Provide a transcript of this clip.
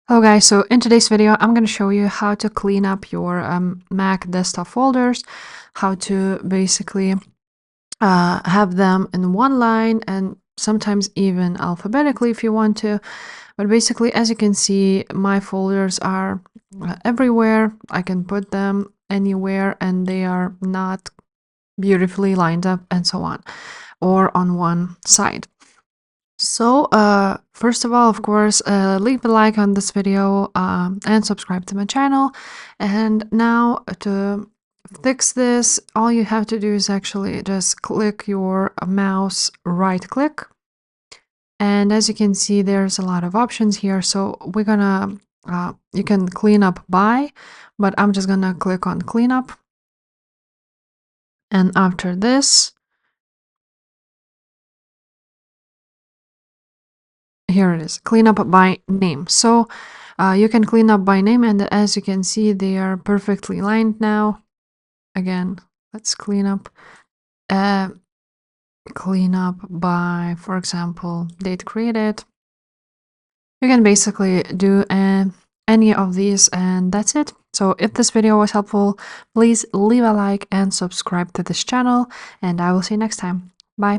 Hello guys, so in today's video I'm going to show you how to clean up your Mac desktop folders, how to basically have them in one line and sometimes even alphabetically if you want to. But basically, as you can see, my folders are everywhere. I can put them anywhere and they are not beautifully lined up and so on, or on one side. So, first of all, of course, leave a like on this video and subscribe to my channel. And now to fix this, all you have to do is actually just click your mouse right click. And as you can see, there's a lot of options here. So we're gonna, you can clean up by, but I'm just gonna click on clean up. And after this, here it is, clean up by name. So you can clean up by name, and as you can see, they are perfectly lined now. Again, let's clean up. Clean up by, for example, date created. You can basically do any of these, and that's it. So if this video was helpful, please leave a like and subscribe to this channel, and I will see you next time.